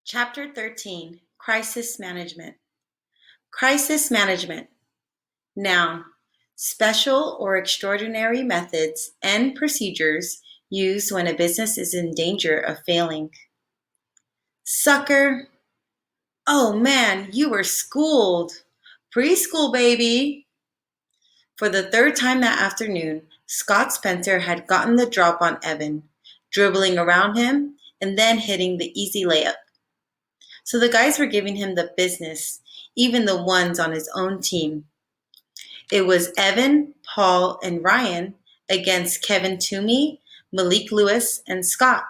Chapter 13, Crisis Management. Crisis Management. Noun. Special or extraordinary methods and procedures used when a business is in danger of failing. Sucker. Oh man, you were schooled. Preschool, baby. For the third time that afternoon, Scott Spencer had gotten the drop on Evan, dribbling around him and then hitting the easy layup. So the guys were giving him the business, even the ones on his own team. It was Evan, Paul, and Ryan against Kevin Toomey, Malik Lewis, and Scott.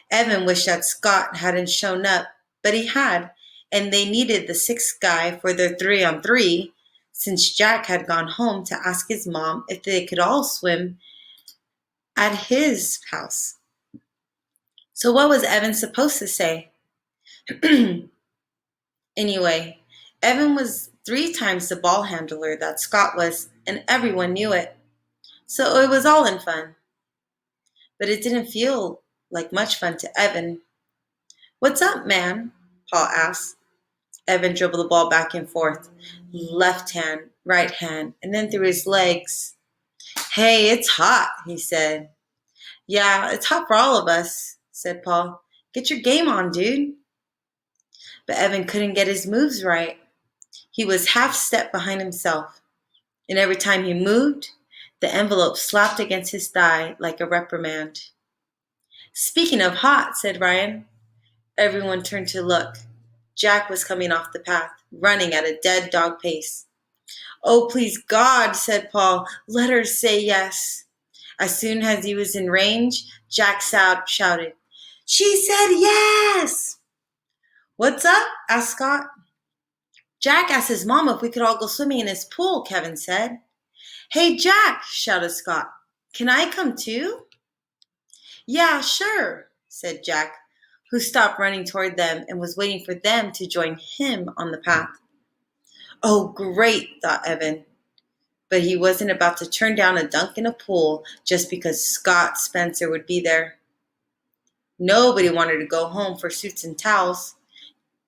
Evan wished that Scott hadn't shown up, but he had, and they needed the sixth guy for their 3-on-3 since Jack had gone home to ask his mom if they could all swim at his house. So what was Evan supposed to say? Anyway, Evan was 3 times the ball handler that Scott was, and everyone knew it. So it was all in fun. But it didn't feel like much fun to Evan. "What's up, man?" Paul asked. Evan dribbled the ball back and forth, left hand, right hand, and then through his legs. "Hey, it's hot," he said. "Yeah, it's hot for all of us," said Paul. "Get your game on, dude." But Evan couldn't get his moves right. He was half step behind himself, and every time he moved, the envelope slapped against his thigh like a reprimand. "Speaking of hot," said Ryan. Everyone turned to look. Jack was coming off the path, running at a dead dog pace. "Oh, please God," said Paul, "let her say yes." As soon as he was in range, Jack shouted, "She said yes!" "What's up?" asked Scott. "Jack asked his mom if we could all go swimming in his pool," Kevin said. "Hey, Jack," shouted Scott. "Can I come too?" "Yeah, sure," said Jack, who stopped running toward them and was waiting for them to join him on the path. Oh, great, thought Evan. But he wasn't about to turn down a dunk in a pool just because Scott Spencer would be there. Nobody wanted to go home for suits and towels.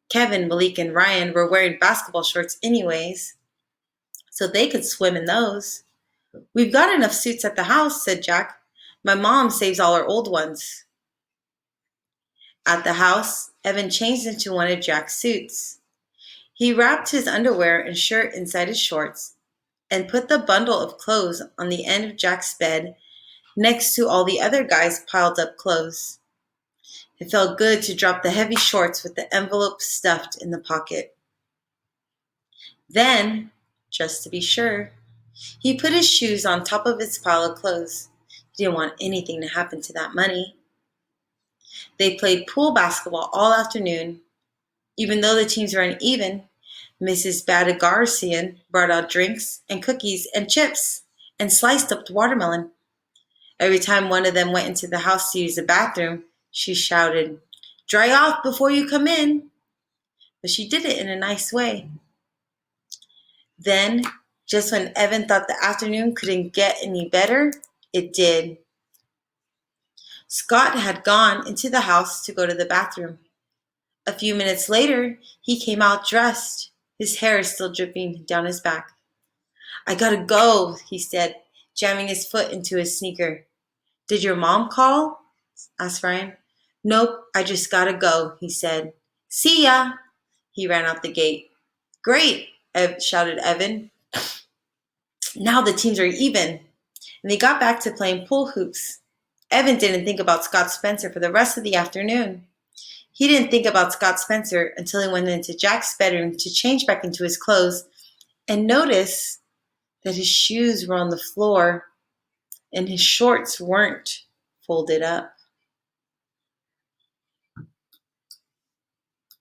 Kevin, Malik, and Ryan were wearing basketball shorts anyways, so they could swim in those. "We've got enough suits at the house," said Jack. "My mom saves all our old ones." At the house, Evan changed into one of Jack's suits. He wrapped his underwear and shirt inside his shorts and put the bundle of clothes on the end of Jack's bed next to all the other guys' piled up clothes. It felt good to drop the heavy shorts with the envelope stuffed in the pocket. Then, just to be sure, he put his shoes on top of his pile of clothes. He didn't want anything to happen to that money. They played pool basketball all afternoon. Even though the teams were uneven, Mrs. Garcia brought out drinks and cookies and chips and sliced up the watermelon. Every time one of them went into the house to use the bathroom, she shouted, "Dry off before you come in." But she did it in a nice way. Then, just when Evan thought the afternoon couldn't get any better, it did. Scott had gone into the house to go to the bathroom. A few minutes later, he came out dressed, his hair still dripping down his back. "I gotta go," he said, jamming his foot into his sneaker. "Did your mom call?" asked Ryan. "Nope, I just gotta go," he said. "See ya!" He ran out the gate. "Great!" shouted Evan. Now the teams are even, and they got back to playing pool hoops. Evan didn't think about Scott Spencer for the rest of the afternoon. He didn't think about Scott Spencer until he went into Jack's bedroom to change back into his clothes and noticed that his shoes were on the floor and his shorts weren't folded up.